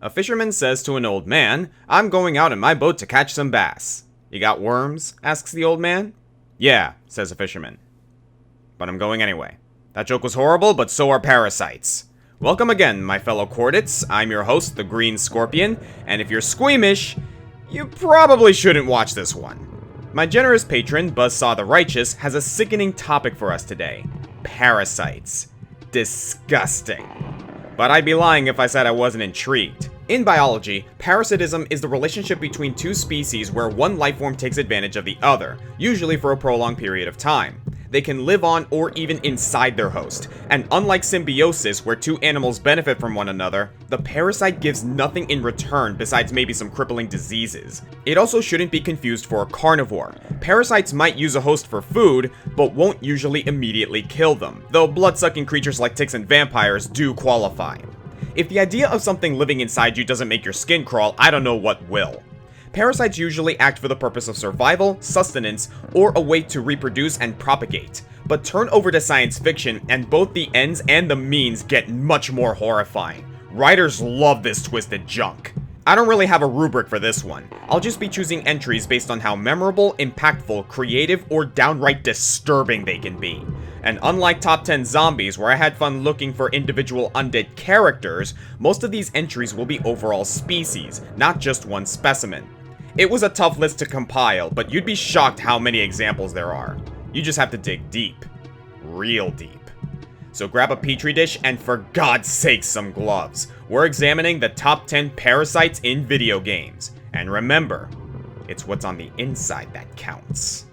A fisherman says to an old man, "I'm going out in my boat to catch some bass." "You got worms?" asks the old man. "Yeah," says the fisherman. "But I'm going anyway." That joke was horrible, but so are parasites. Welcome again, my fellow Chordits. I'm your host, the Green Scorpion, and if you're squeamish, you probably shouldn't watch this one. My generous patron, Buzzsaw the Righteous, has a sickening topic for us today. Parasites. Disgusting. But I'd be lying if I said I wasn't intrigued. In biology, parasitism is the relationship between two species where one lifeform takes advantage of the other, usually for a prolonged period of time. They can live on or even inside their host, and unlike symbiosis where two animals benefit from one another, the parasite gives nothing in return besides maybe some crippling diseases. It also shouldn't be confused for a carnivore. Parasites might use a host for food, but won't usually immediately kill them, though blood-sucking creatures like ticks and vampires do qualify. If the idea of something living inside you doesn't make your skin crawl, I don't know what will. Parasites usually act for the purpose of survival, sustenance, or a way to reproduce and propagate. But turn over to science fiction, and both the ends and the means get much more horrifying. Writers love this twisted junk. I don't really have a rubric for this one. I'll just be choosing entries based on how memorable, impactful, creative, or downright disturbing they can be. And unlike Top 10 Zombies, where I had fun looking for individual undead characters, most of these entries will be overall species, not just one specimen. It was a tough list to compile, but you'd be shocked how many examples there are. You just have to dig deep. Real deep. So grab a petri dish and for God's sake some gloves. We're examining the top 10 parasites in video games. And remember, it's what's on the inside that counts.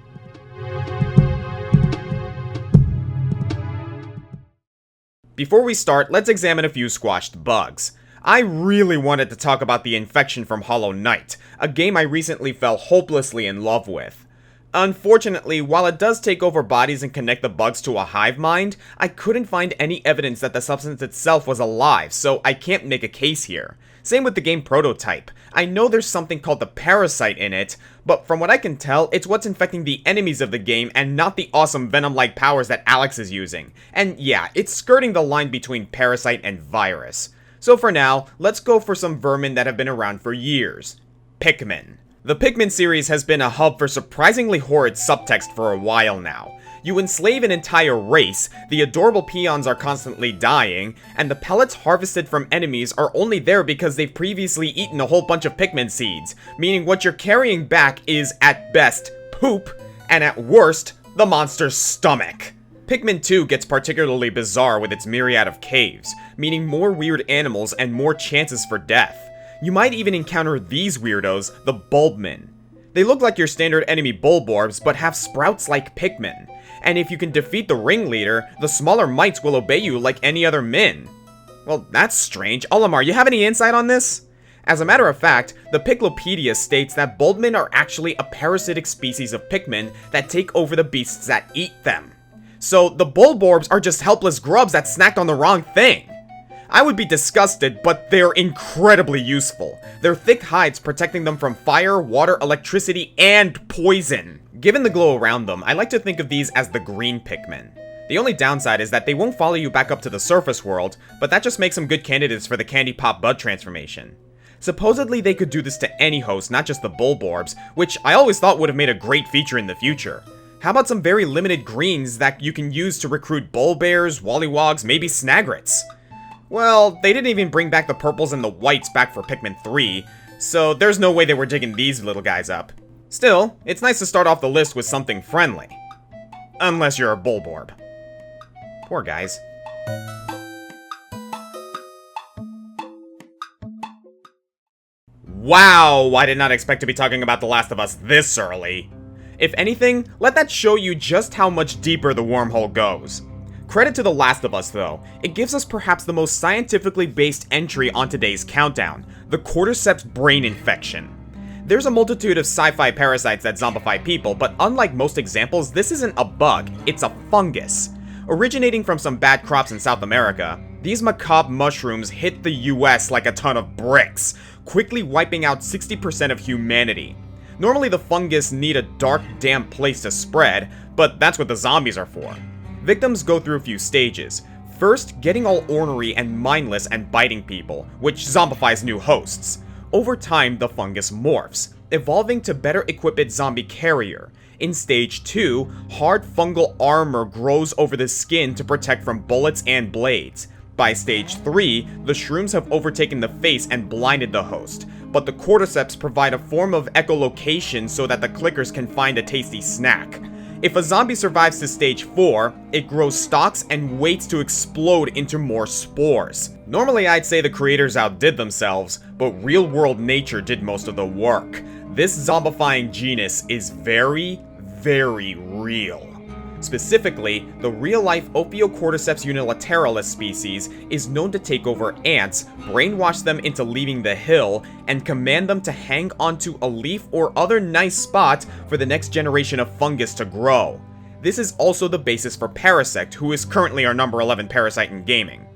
Before we start, let's examine a few squashed bugs. I really wanted to talk about the infection from Hollow Knight, a game I recently fell hopelessly in love with. Unfortunately, while it does take over bodies and connect the bugs to a hive mind, I couldn't find any evidence that the substance itself was alive, so I can't make a case here. Same with the game Prototype. I know there's something called the parasite in it, but from what I can tell, it's what's infecting the enemies of the game and not the awesome venom-like powers that Alex is using. And yeah, it's skirting the line between parasite and virus. So for now, let's go for some vermin that have been around for years. Pikmin. The Pikmin series has been a hub for surprisingly horrid subtext for a while now. You enslave an entire race, the adorable peons are constantly dying, and the pellets harvested from enemies are only there because they've previously eaten a whole bunch of Pikmin seeds, meaning what you're carrying back is, at best, poop, and at worst, the monster's stomach. Pikmin 2 gets particularly bizarre with its myriad of caves, meaning more weird animals and more chances for death. You might even encounter these weirdos, the bulbmin. They look like your standard enemy bulborbs, but have sprouts like Pikmin. And if you can defeat the ringleader, the smaller mites will obey you like any other min. Well, that's strange. Olimar, you have any insight on this? As a matter of fact, the Piclopedia states that bulbmin are actually a parasitic species of Pikmin that take over the beasts that eat them. So the bulborbs are just helpless grubs that snacked on the wrong thing. I would be disgusted, but they're incredibly useful. Their thick hides protecting them from fire, water, electricity, and poison. Given the glow around them, I like to think of these as the green Pikmin. The only downside is that they won't follow you back up to the surface world, but that just makes them good candidates for the Candy Pop Bud transformation. Supposedly they could do this to any host, not just the bulborbs, which I always thought would have made a great feature in the future. How about some very limited greens that you can use to recruit bullbears, wollywogs, maybe snagrets? Well, they didn't even bring back the purples and the whites back for Pikmin 3, so there's no way they were digging these little guys up. Still, it's nice to start off the list with something friendly. Unless you're a bulborb. Poor guys. Wow, I did not expect to be talking about The Last of Us this early. If anything, let that show you just how much deeper the wormhole goes. Credit to The Last of Us though, it gives us perhaps the most scientifically based entry on today's countdown, the cordyceps brain infection. There's a multitude of sci-fi parasites that zombify people, but unlike most examples, this isn't a bug, it's a fungus. Originating from some bad crops in South America, these macabre mushrooms hit the US like a ton of bricks, quickly wiping out 60% of humanity. Normally the fungus need a dark, damp place to spread, but that's what the zombies are for. Victims go through a few stages. First, getting all ornery and mindless and biting people, which zombifies new hosts. Over time, the fungus morphs, evolving to better equip its zombie carrier. In stage 2, hard fungal armor grows over the skin to protect from bullets and blades. By stage 3, the shrooms have overtaken the face and blinded the host, but the cordyceps provide a form of echolocation so that the clickers can find a tasty snack. If a zombie survives to stage 4, it grows stalks and waits to explode into more spores. Normally I'd say the creators outdid themselves, but real-world nature did most of the work. This zombifying genus is very, very real. Specifically, the real-life Ophiocordyceps unilateralis species is known to take over ants, brainwash them into leaving the hill, and command them to hang onto a leaf or other nice spot for the next generation of fungus to grow. This is also the basis for Parasite, who is currently our number 11 parasite in gaming.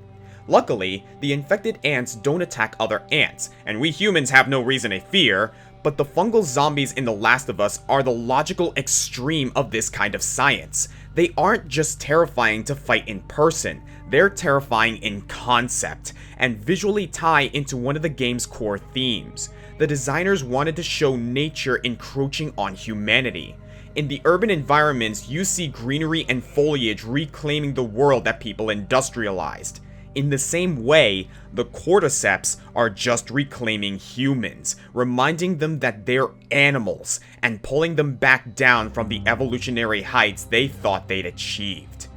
Luckily, the infected ants don't attack other ants, and we humans have no reason to fear, but the fungal zombies in The Last of Us are the logical extreme of this kind of science. They aren't just terrifying to fight in person, they're terrifying in concept, and visually tie into one of the game's core themes. The designers wanted to show nature encroaching on humanity. In the urban environments, you see greenery and foliage reclaiming the world that people industrialized. In the same way, the cordyceps are just reclaiming humans, reminding them that they're animals, and pulling them back down from the evolutionary heights they thought they'd achieved.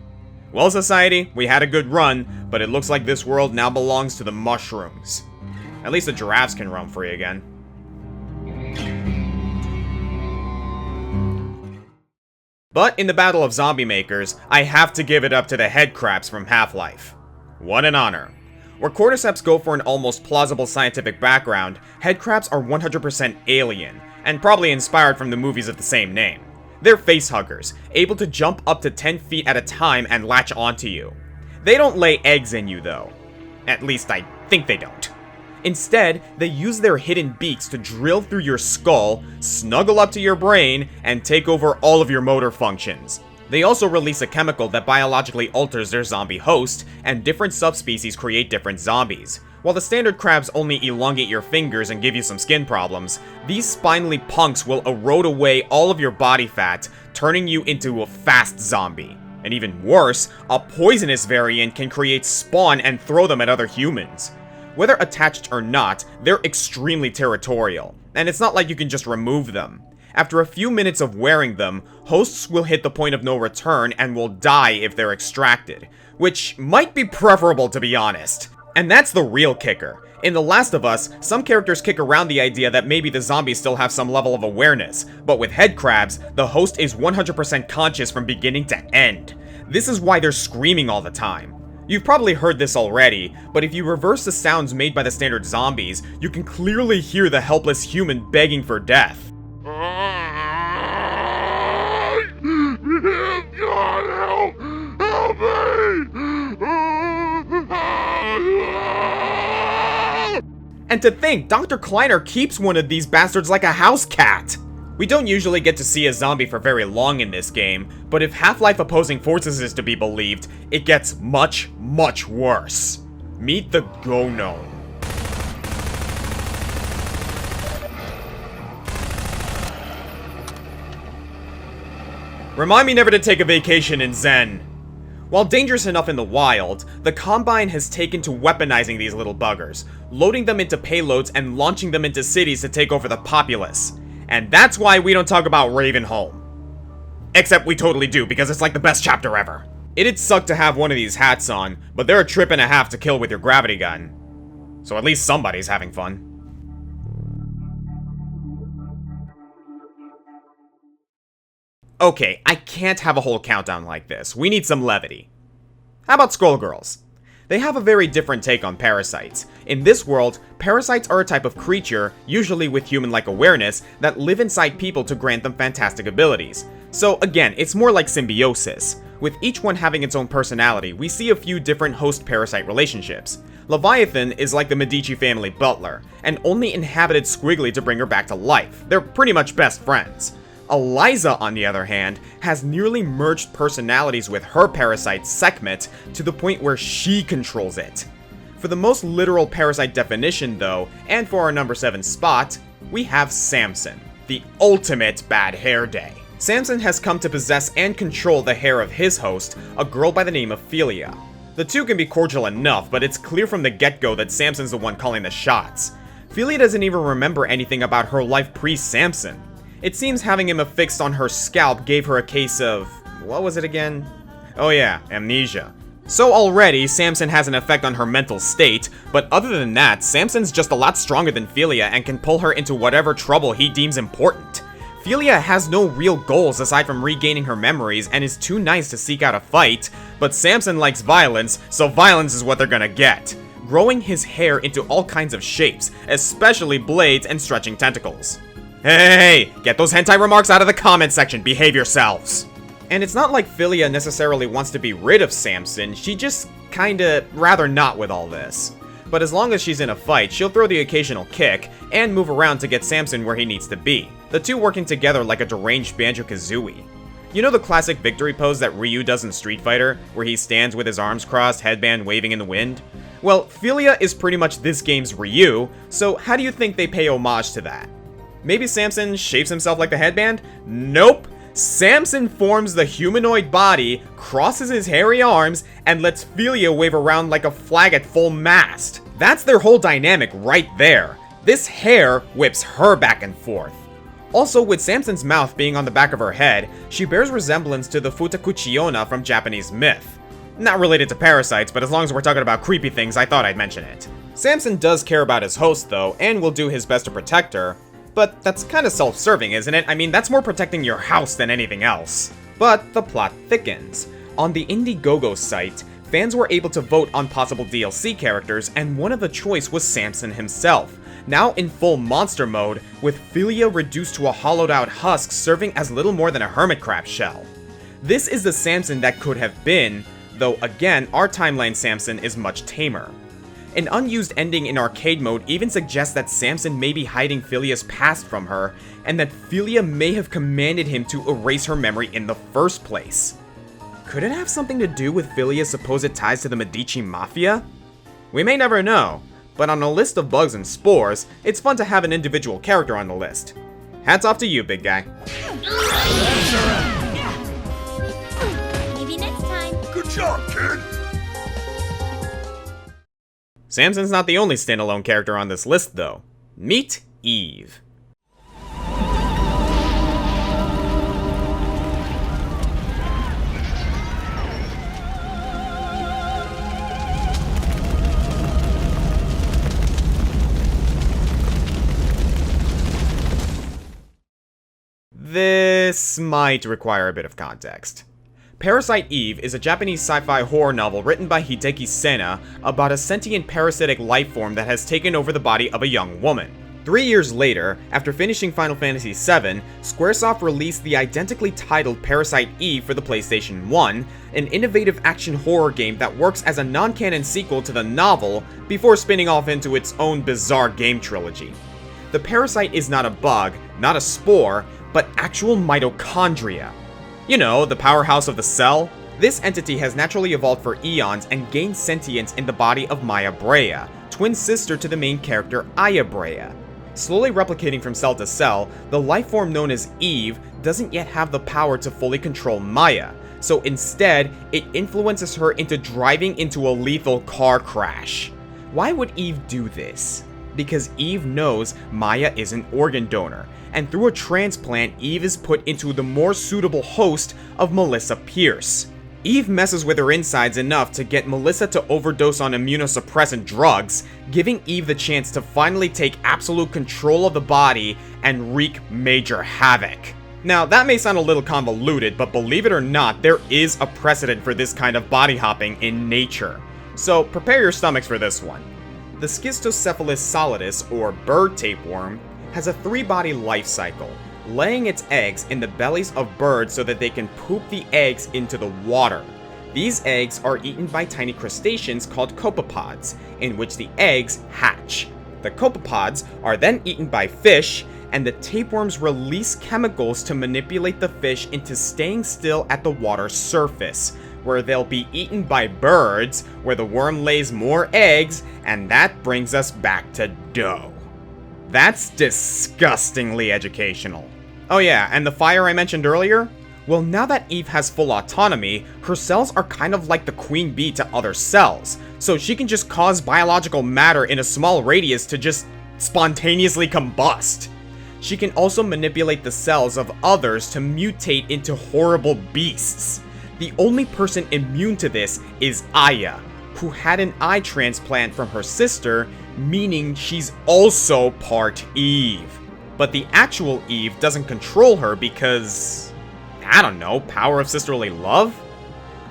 Well, society, we had a good run, but it looks like this world now belongs to the mushrooms. At least the giraffes can roam free again. But in the battle of zombie makers, I have to give it up to the headcrabs from Half-Life. What an honor. Where cordyceps go for an almost plausible scientific background, headcrabs are 100% alien, and probably inspired from the movies of the same name. They're facehuggers, able to jump up to 10 feet at a time and latch onto you. They don't lay eggs in you though. At least I think they don't. Instead, they use their hidden beaks to drill through your skull, snuggle up to your brain, and take over all of your motor functions. They also release a chemical that biologically alters their zombie host, and different subspecies create different zombies. While the standard crabs only elongate your fingers and give you some skin problems, these spindly punks will erode away all of your body fat, turning you into a fast zombie. And even worse, a poisonous variant can create spawn and throw them at other humans. Whether attached or not, they're extremely territorial, and it's not like you can just remove them. After a few minutes of wearing them, hosts will hit the point of no return and will die if they're extracted, which might be preferable to be honest. And that's the real kicker. In The Last of Us, some characters kick around the idea that maybe the zombies still have some level of awareness, but with headcrabs, the host is 100% conscious from beginning to end. This is why they're screaming all the time. You've probably heard this already, but if you reverse the sounds made by the standard zombies, you can clearly hear the helpless human begging for death. God, help me! And to think, Dr. Kleiner keeps one of these bastards like a house cat! We don't usually get to see a zombie for very long in this game, but if Half-Life Opposing Forces is to be believed, it gets much, much worse. Meet the Chrono. Remind me never to take a vacation in Zen. While dangerous enough in the wild, the Combine has taken to weaponizing these little buggers, loading them into payloads and launching them into cities to take over the populace. And that's why we don't talk about Ravenholm. Except we totally do, because it's like the best chapter ever. It'd suck to have one of these hats on, but they're a trip and a half to kill with your gravity gun. So at least somebody's having fun. Okay, I can't have a whole countdown like this. We need some levity. How about Skullgirls? They have a very different take on parasites. In this world, parasites are a type of creature, usually with human-like awareness, that live inside people to grant them fantastic abilities. So again, it's more like symbiosis. With each one having its own personality, we see a few different host-parasite relationships. Leviathan is like the Medici family butler, and only inhabited Squiggly to bring her back to life. They're pretty much best friends. Eliza, on the other hand, has nearly merged personalities with her parasite Sekhmet to the point where she controls it. For the most literal parasite definition though, and for our number 7 spot, we have Samson, the ultimate bad hair day. Samson has come to possess and control the hair of his host, a girl by the name of Philia. The two can be cordial enough, but it's clear from the get-go that Samson's the one calling the shots. Philia doesn't even remember anything about her life pre-Samson. It seems having him affixed on her scalp gave her a case of... what was it again? Oh yeah, amnesia. So already, Samson has an effect on her mental state, but other than that, Samson's just a lot stronger than Philia and can pull her into whatever trouble he deems important. Philia has no real goals aside from regaining her memories and is too nice to seek out a fight, but Samson likes violence, so violence is what they're gonna get. Growing his hair into all kinds of shapes, especially blades and stretching tentacles. Hey, get those hentai remarks out of the comment section, behave yourselves! And it's not like Philia necessarily wants to be rid of Samson, she just kinda rather not with all this. But as long as she's in a fight, she'll throw the occasional kick, and move around to get Samson where he needs to be, the two working together like a deranged Banjo-Kazooie. You know the classic victory pose that Ryu does in Street Fighter, where he stands with his arms crossed, headband waving in the wind? Well, Philia is pretty much this game's Ryu, so how do you think they pay homage to that? Maybe Samson shapes himself like the headband? Nope! Samson forms the humanoid body, crosses his hairy arms, and lets Philia wave around like a flag at full mast. That's their whole dynamic right there. This hair whips her back and forth. Also, with Samson's mouth being on the back of her head, she bears resemblance to the Futakuchiona from Japanese myth. Not related to parasites, but as long as we're talking about creepy things, I thought I'd mention it. Samson does care about his host though, and will do his best to protect her. But that's kinda self-serving, isn't it? I mean, that's more protecting your house than anything else. But the plot thickens. On the Indiegogo site, fans were able to vote on possible DLC characters, and one of the choice was Samson himself, now in full monster mode, with Philia reduced to a hollowed out husk serving as little more than a hermit crab shell. This is the Samson that could have been, though again, our timeline Samson is much tamer. An unused ending in arcade mode even suggests that Samson may be hiding Philia's past from her, and that Philia may have commanded him to erase her memory in the first place. Could it have something to do with Philia's supposed ties to the Medici Mafia? We may never know, but on a list of bugs and spores, it's fun to have an individual character on the list. Hats off to you, big guy. Maybe next time. Good job, kid! Samson's not the only standalone character on this list, though. Meet Eve. This might require a bit of context. Parasite Eve is a Japanese sci-fi horror novel written by Hideki Sena about a sentient parasitic life form that has taken over the body of a young woman. 3 years later, after finishing Final Fantasy VII, Squaresoft released the identically titled Parasite Eve for the PlayStation 1, an innovative action horror game that works as a non-canon sequel to the novel before spinning off into its own bizarre game trilogy. The parasite is not a bug, not a spore, but actual mitochondria. You know, the powerhouse of the cell? This entity has naturally evolved for eons and gained sentience in the body of Maya Brea, twin sister to the main character Aya Brea. Slowly replicating from cell to cell, the life form known as Eve doesn't yet have the power to fully control Maya, so instead, it influences her into driving into a lethal car crash. Why would Eve do this? Because Eve knows Maya is an organ donor, and through a transplant, Eve is put into the more suitable host of Melissa Pierce. Eve messes with her insides enough to get Melissa to overdose on immunosuppressant drugs, giving Eve the chance to finally take absolute control of the body and wreak major havoc. Now, that may sound a little convoluted, but believe it or not, there is a precedent for this kind of body hopping in nature. So prepare your stomachs for this one. The Schistocephalus solidus, or bird tapeworm, has a 3-body life cycle, laying its eggs in the bellies of birds so that they can poop the eggs into the water. These eggs are eaten by tiny crustaceans called copepods, in which the eggs hatch. The copepods are then eaten by fish, and the tapeworms release chemicals to manipulate the fish into staying still at the water's surface, where they'll be eaten by birds, where the worm lays more eggs, and that brings us back to dough. That's disgustingly educational. Oh yeah, and the fire I mentioned earlier? Well, now that Eve has full autonomy, her cells are kind of like the queen bee to other cells, so she can just cause biological matter in a small radius to just spontaneously combust. She can also manipulate the cells of others to mutate into horrible beasts. The only person immune to this is Aya, who had an eye transplant from her sister, meaning she's also part Eve. But the actual Eve doesn't control her because, I don't know, power of sisterly love?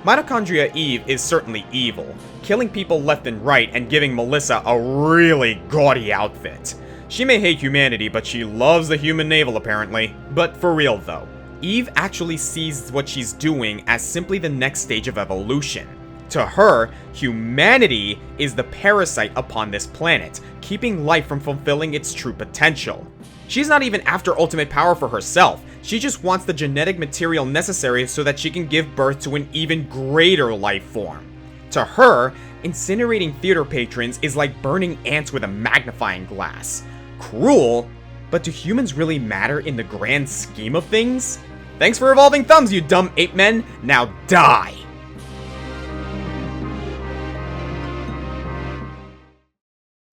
Mitochondria Eve is certainly evil, killing people left and right and giving Melissa a really gaudy outfit. She may hate humanity, but she loves the human navel apparently. But for real though, Eve actually sees what she's doing as simply the next stage of evolution. To her, humanity is the parasite upon this planet, keeping life from fulfilling its true potential. She's not even after ultimate power for herself, she just wants the genetic material necessary so that she can give birth to an even greater life form. To her, incinerating theater patrons is like burning ants with a magnifying glass. Cruel, but do humans really matter in the grand scheme of things? Thanks for evolving thumbs, you dumb ape men, now die!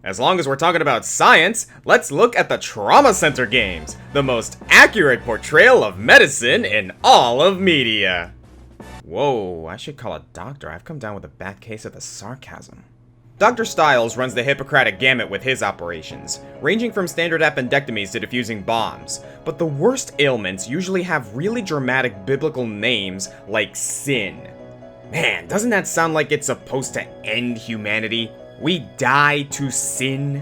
As long as we're talking about science, let's look at the Trauma Center games, the most accurate portrayal of medicine in all of media. Whoa, I should call a doctor. I've come down with a bad case of the sarcasm. Dr. Styles runs the Hippocratic gamut with his operations, ranging from standard appendectomies to defusing bombs, but the worst ailments usually have really dramatic biblical names like sin. Man, doesn't that sound like it's supposed to end humanity? We die to sin?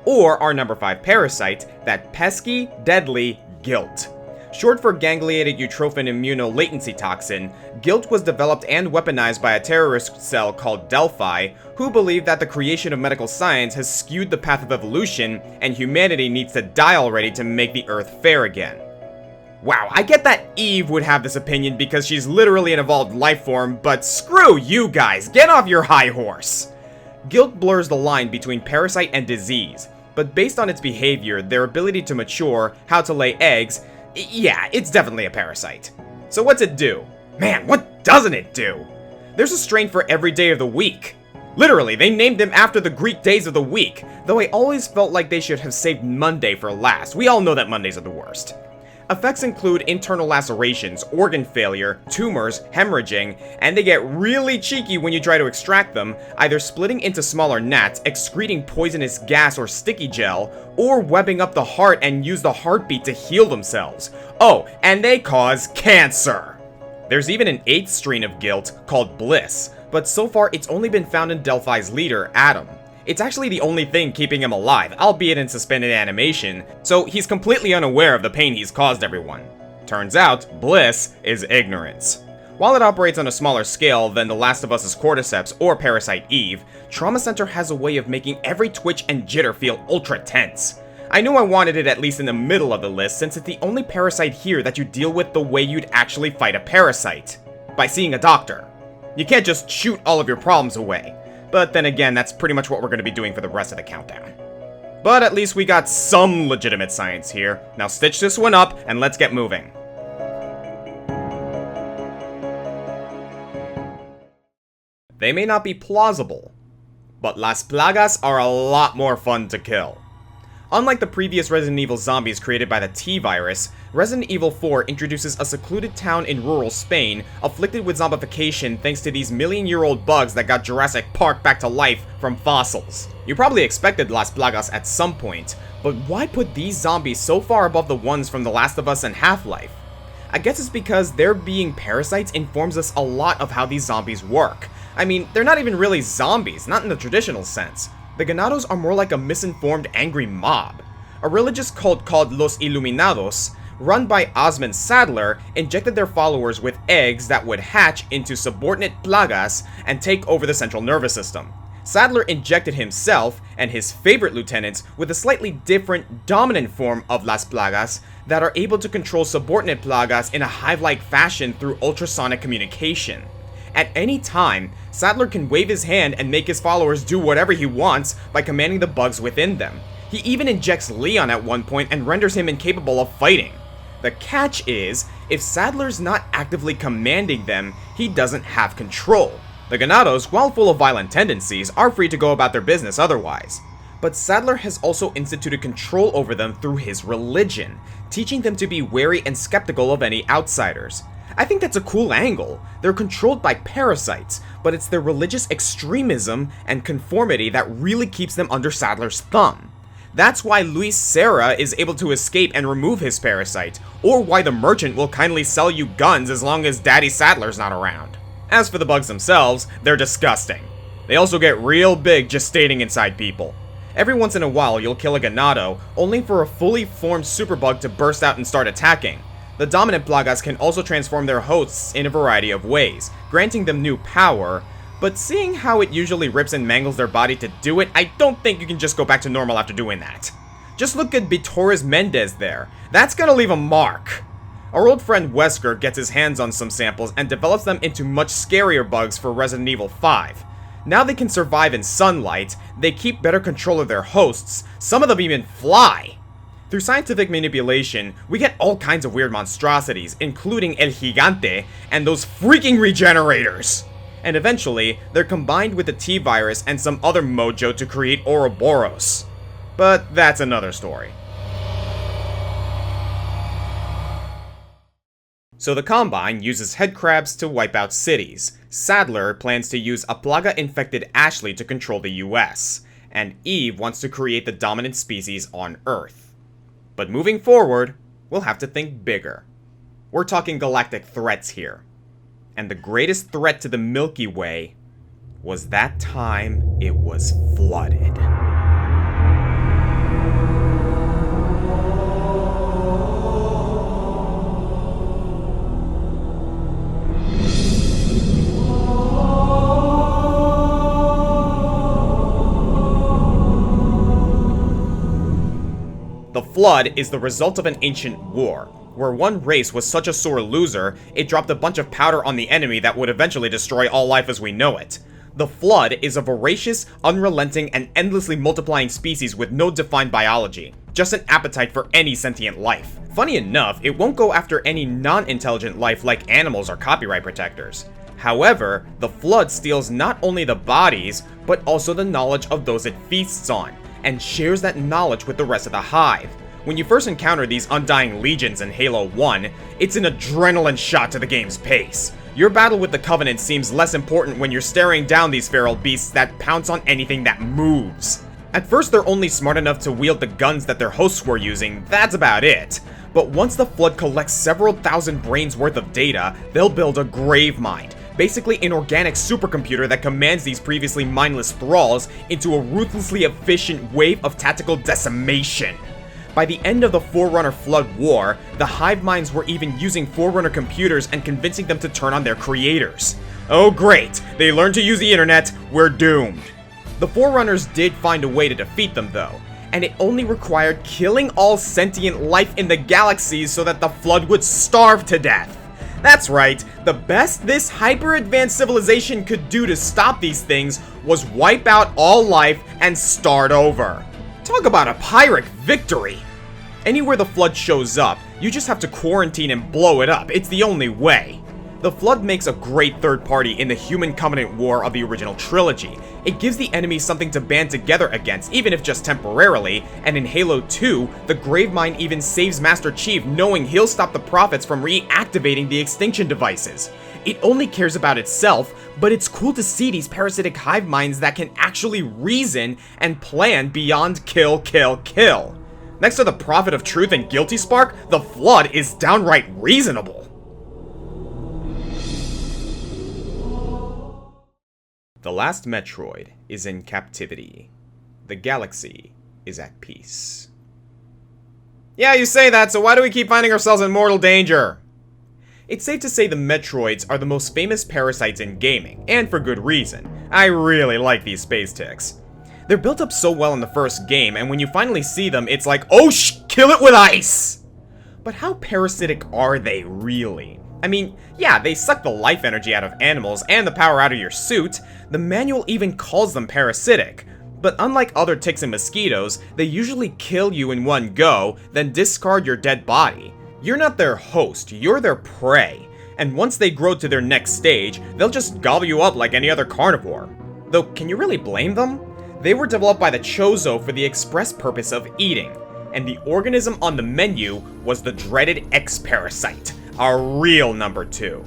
Or our number 5 parasite, that pesky, deadly guilt. Short for gangliated eutrophin immunolatency toxin, guilt was developed and weaponized by a terrorist cell called Delphi, who believe that the creation of medical science has skewed the path of evolution and humanity needs to die already to make the Earth fair again. Wow, I get that Eve would have this opinion because she's literally an evolved life form, but screw you guys, get off your high horse! Guilt blurs the line between parasite and disease, but based on its behavior, their ability to mature, how to lay eggs, yeah, it's definitely a parasite. So what's it do? Man, what doesn't it do? There's a strain for every day of the week. Literally, they named them after the Greek days of the week, though I always felt like they should have saved Monday for last. We all know that Mondays are the worst. Effects include internal lacerations, organ failure, tumors, hemorrhaging, and they get really cheeky when you try to extract them, either splitting into smaller gnats, excreting poisonous gas or sticky gel, or webbing up the heart and use the heartbeat to heal themselves. Oh, and they cause cancer! There's even an 8th strain of guilt called Bliss, but so far it's only been found in Delphi's leader, Adam. It's actually the only thing keeping him alive, albeit in suspended animation, so he's completely unaware of the pain he's caused everyone. Turns out, bliss is ignorance. While it operates on a smaller scale than The Last of Us's cordyceps or Parasite Eve, Trauma Center has a way of making every twitch and jitter feel ultra tense. I knew I wanted it at least in the middle of the list since it's the only parasite here that you deal with the way you'd actually fight a parasite. By seeing a doctor. You can't just shoot all of your problems away. But then again, that's pretty much what we're going to be doing for the rest of the countdown. But at least we got some legitimate science here. Now stitch this one up, and let's get moving. They may not be plausible, but Las Plagas are a lot more fun to kill. Unlike the previous Resident Evil zombies created by the T-Virus, Resident Evil 4 introduces a secluded town in rural Spain, afflicted with zombification thanks to these million-year-old bugs that got Jurassic Park back to life from fossils. You probably expected Las Plagas at some point, but why put these zombies so far above the ones from The Last of Us and Half-Life? I guess it's because their being parasites informs us a lot of how these zombies work. I mean, they're not even really zombies, not in the traditional sense. The Ganados are more like a misinformed, angry mob. A religious cult called Los Iluminados, run by Osmond Sadler, injected their followers with eggs that would hatch into subordinate plagas and take over the central nervous system. Sadler injected himself and his favorite lieutenants with a slightly different, dominant form of Las Plagas that are able to control subordinate Plagas in a hive-like fashion through ultrasonic communication. At any time, Sadler can wave his hand and make his followers do whatever he wants by commanding the bugs within them. He even injects Leon at one point and renders him incapable of fighting. The catch is, if Sadler's not actively commanding them, he doesn't have control. The Ganados, while full of violent tendencies, are free to go about their business otherwise. But Sadler has also instituted control over them through his religion, teaching them to be wary and skeptical of any outsiders. I think that's a cool angle. They're controlled by parasites, but it's their religious extremism and conformity that really keeps them under Sadler's thumb. That's why Luis Serra is able to escape and remove his parasite, or why the merchant will kindly sell you guns as long as Daddy Sadler's not around. As for the bugs themselves, they're disgusting. They also get real big gestating inside people. Every once in a while you'll kill a Ganado, only for a fully formed superbug to burst out and start attacking. The dominant Plagas can also transform their hosts in a variety of ways, granting them new power, but seeing how it usually rips and mangles their body to do it, I don't think you can just go back to normal after doing that. Just look at Torres Mendez there. That's gonna leave a mark. Our old friend Wesker gets his hands on some samples and develops them into much scarier bugs for Resident Evil 5. Now they can survive in sunlight, they keep better control of their hosts, some of them even fly. Through scientific manipulation, we get all kinds of weird monstrosities, including El Gigante and those freaking regenerators. And eventually, they're combined with the T-virus and some other mojo to create Ouroboros. But that's another story. So the Combine uses headcrabs to wipe out cities, Sadler plans to use a Plaga-infected Ashley to control the US, and Eve wants to create the dominant species on Earth. But moving forward, we'll have to think bigger. We're talking galactic threats here. And the greatest threat to the Milky Way was that time it was flooded. The Flood is the result of an ancient war, where one race was such a sore loser, it dropped a bunch of powder on the enemy that would eventually destroy all life as we know it. The Flood is a voracious, unrelenting, and endlessly multiplying species with no defined biology, just an appetite for any sentient life. Funny enough, it won't go after any non-intelligent life like animals or copyright protectors. However, the Flood steals not only the bodies, but also the knowledge of those it feasts on, and shares that knowledge with the rest of the Hive. When you first encounter these undying legions in Halo 1, it's an adrenaline shot to the game's pace. Your battle with the Covenant seems less important when you're staring down these feral beasts that pounce on anything that moves. At first they're only smart enough to wield the guns that their hosts were using, that's about it. But once the Flood collects several thousand brains worth of data, they'll build a grave mind. Basically an organic supercomputer that commands these previously mindless thralls into a ruthlessly efficient wave of tactical decimation. By the end of the Forerunner Flood War, the hive minds were even using Forerunner computers and convincing them to turn on their creators. Oh great, they learned to use the internet, we're doomed. The Forerunners did find a way to defeat them though, and it only required killing all sentient life in the galaxies so that the Flood would starve to death. That's right, the best this hyper-advanced civilization could do to stop these things was wipe out all life and start over. Talk about a Pyrrhic victory! Anywhere the Flood shows up, you just have to quarantine and blow it up, it's the only way. The Flood makes a great third party in the Human Covenant War of the original trilogy. It gives the enemy something to band together against, even if just temporarily, and in Halo 2, the Gravemind even saves Master Chief knowing he'll stop the Prophets from reactivating the extinction devices. It only cares about itself, but it's cool to see these parasitic hive minds that can actually reason and plan beyond kill, kill, kill. Next to the Prophet of Truth and Guilty Spark, the Flood is downright reasonable. The last Metroid is in captivity. The galaxy is at peace. Yeah, you say that, so why do we keep finding ourselves in mortal danger? It's safe to say the Metroids are the most famous parasites in gaming, and for good reason. I really like these space ticks. They're built up so well in the first game, and when you finally see them, it's like, oh kill it with ice! But how parasitic are they really? I mean, yeah, they suck the life energy out of animals and the power out of your suit. The manual even calls them parasitic. But unlike other ticks and mosquitoes, they usually kill you in one go, then discard your dead body. You're not their host, you're their prey. And once they grow to their next stage, they'll just gobble you up like any other carnivore. Though, can you really blame them? They were developed by the Chozo for the express purpose of eating. And the organism on the menu was the dreaded X-Parasite, our real number 2.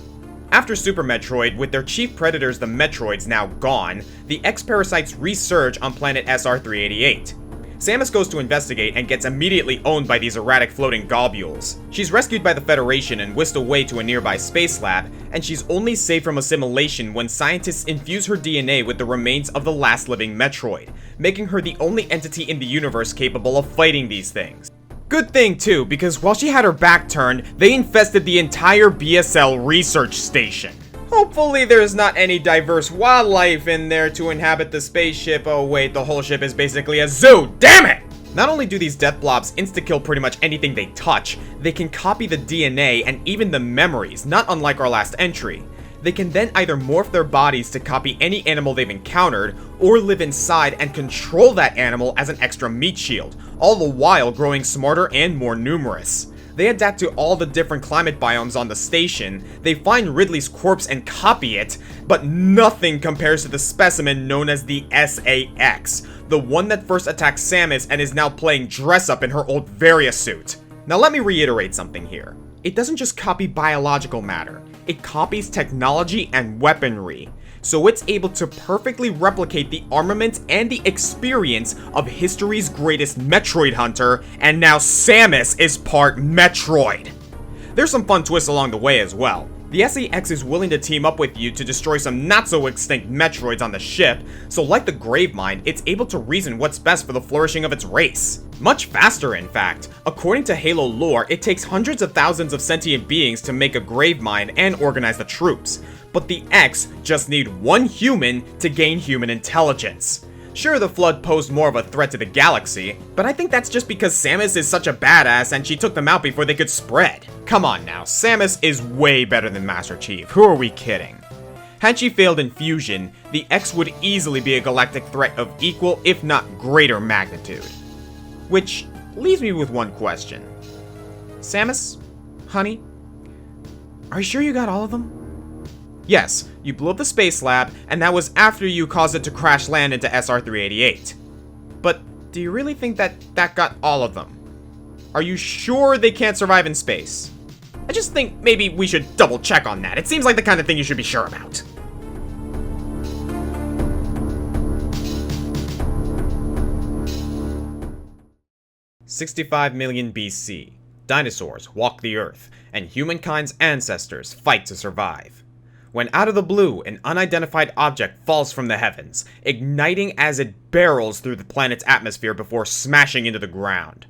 After Super Metroid, with their chief predators the Metroids now gone, the X-Parasites resurge on planet SR-388. Samus goes to investigate and gets immediately owned by these erratic floating globules. She's rescued by the Federation and whisked away to a nearby space lab, and she's only saved from assimilation when scientists infuse her DNA with the remains of the last living Metroid, making her the only entity in the universe capable of fighting these things. Good thing too, because while she had her back turned, they infested the entire BSL research station. Hopefully there's not any diverse wildlife in there to inhabit the spaceship. Oh wait, the whole ship is basically a zoo, damn it! Not only do these death blobs insta-kill pretty much anything they touch, they can copy the DNA and even the memories, not unlike our last entry. They can then either morph their bodies to copy any animal they've encountered, or live inside and control that animal as an extra meat shield, all the while growing smarter and more numerous. They adapt to all the different climate biomes on the station, they find Ridley's corpse and copy it, but nothing compares to the specimen known as the SAX, the one that first attacked Samus and is now playing dress-up in her old Varia suit. Now let me reiterate something here. It doesn't just copy biological matter, it copies technology and weaponry. So it's able to perfectly replicate the armament and the experience of history's greatest Metroid hunter, and now Samus is part Metroid. There's some fun twists along the way as well. The SAX is willing to team up with you to destroy some not-so-extinct Metroids on the ship, so like the Gravemind, it's able to reason what's best for the flourishing of its race. Much faster, in fact. According to Halo lore, it takes hundreds of thousands of sentient beings to make a Gravemind and organize the troops, but the X just need one human to gain human intelligence. Sure, the Flood posed more of a threat to the galaxy, but I think that's just because Samus is such a badass and she took them out before they could spread. Come on now, Samus is way better than Master Chief, who are we kidding? Had she failed in fusion, the X would easily be a galactic threat of equal, if not greater magnitude. Which leaves me with one question. Samus? Honey? Are you sure you got all of them? Yes, you blew up the space lab, and that was after you caused it to crash land into SR-388. But do you really think that got all of them? Are you sure they can't survive in space? I just think maybe we should double check on that. It seems like the kind of thing you should be sure about. "65 million BC. Dinosaurs walk the earth, and humankind's ancestors fight to survive. When out of the blue, an unidentified object falls from the heavens, igniting as it barrels through the planet's atmosphere before smashing into the ground.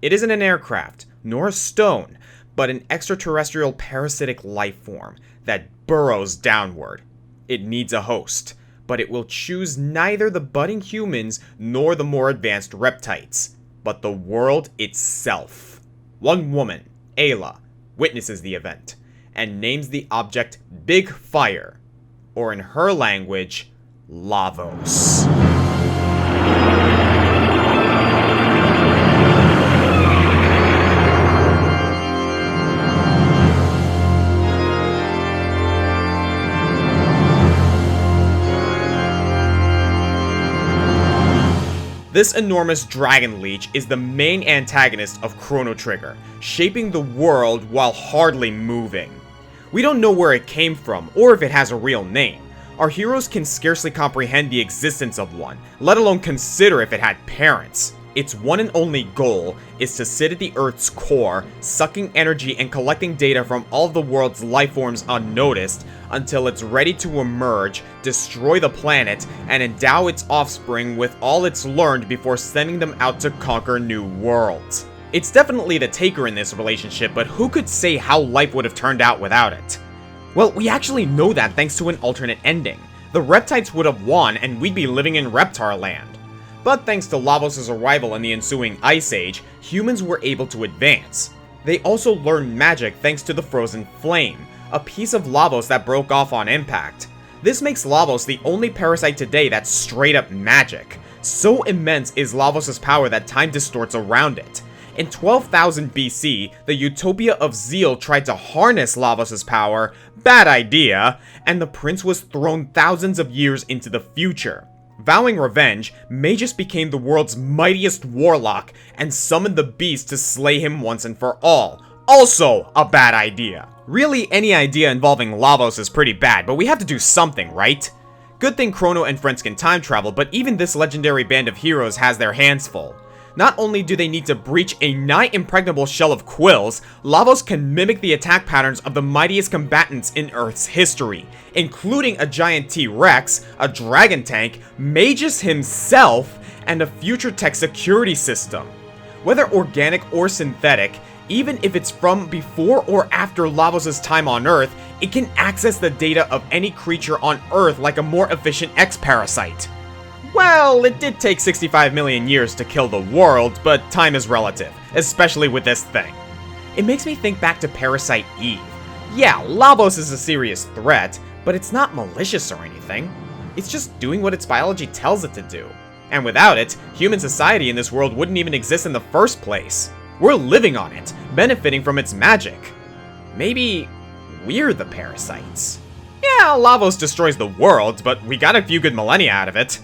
It isn't an aircraft, nor a stone, but an extraterrestrial parasitic life form that burrows downward. It needs a host, but it will choose neither the budding humans nor the more advanced reptites, but the world itself. One woman, Ayla, witnesses the event, and names the object Big Fire, or in her language, Lavos. This enormous dragon leech is the main antagonist of Chrono Trigger, shaping the world while hardly moving. We don't know where it came from, or if it has a real name. Our heroes can scarcely comprehend the existence of one, let alone consider if it had parents. Its one and only goal is to sit at the Earth's core, sucking energy and collecting data from all the world's lifeforms unnoticed, until it's ready to emerge, destroy the planet, and endow its offspring with all it's learned before sending them out to conquer new worlds. It's definitely the taker in this relationship, but who could say how life would have turned out without it? Well, we actually know that thanks to an alternate ending. The Reptites would have won and we'd be living in Reptar Land. But thanks to Lavos' arrival in the ensuing Ice Age, humans were able to advance. They also learned magic thanks to the Frozen Flame, a piece of Lavos that broke off on impact. This makes Lavos the only parasite today that's straight up magic. So immense is Lavos' power that time distorts around it. In 12,000 BC, the Utopia of Zeal tried to harness Lavos' power, bad idea, and the prince was thrown thousands of years into the future. Vowing revenge, Magus became the world's mightiest warlock and summoned the beast to slay him once and for all. Also a bad idea. Really, any idea involving Lavos is pretty bad, but we have to do something, right? Good thing Chrono and friends can time travel, but even this legendary band of heroes has their hands full. Not only do they need to breach a nigh-impregnable shell of quills, Lavos can mimic the attack patterns of the mightiest combatants in Earth's history, including a giant T-Rex, a dragon tank, Magus himself, and a future tech security system. Whether organic or synthetic, even if it's from before or after Lavos' time on Earth, it can access the data of any creature on Earth like a more efficient X-parasite. Well, it did take 65 million years to kill the world, but time is relative, especially with this thing. It makes me think back to Parasite Eve. Yeah, Lavos is a serious threat, but it's not malicious or anything. It's just doing what its biology tells it to do. And without it, human society in this world wouldn't even exist in the first place. We're living on it, benefiting from its magic. Maybe we're the parasites. Yeah, Lavos destroys the world, but we got a few good millennia out of it.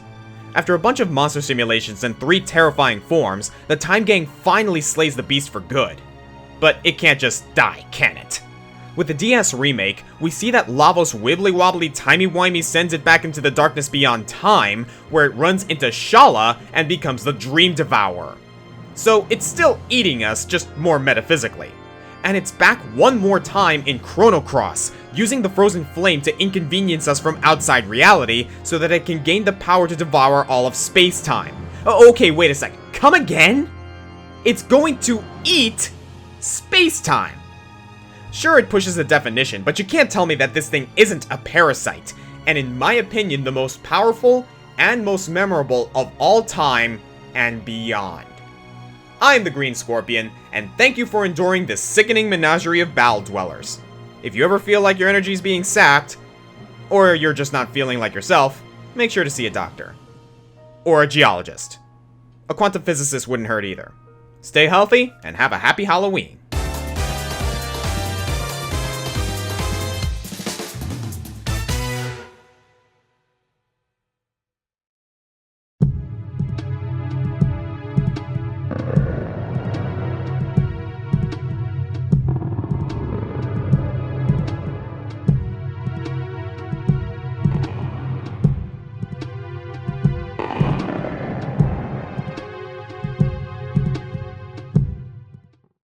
After a bunch of monster simulations and 3 terrifying forms, the Time Gang finally slays the beast for good. But it can't just die, can it? With the DS remake, we see that Lavos wibbly-wobbly timey-wimey sends it back into the darkness beyond time, where it runs into Shala and becomes the Dream Devourer. So it's still eating us, just more metaphysically. And it's back one more time in Chrono Cross, using the Frozen Flame to inconvenience us from outside reality so that it can gain the power to devour all of space-time. Okay, wait a second. Come again? It's going to eat space-time. Sure, it pushes the definition, but you can't tell me that this thing isn't a parasite, and in my opinion, the most powerful and most memorable of all time and beyond. I'm the Green Scorpion, and thank you for enduring this sickening menagerie of bowel dwellers. If you ever feel like your energy is being sapped, or you're just not feeling like yourself, make sure to see a doctor. Or a geologist. A quantum physicist wouldn't hurt either. Stay healthy, and have a happy Halloween.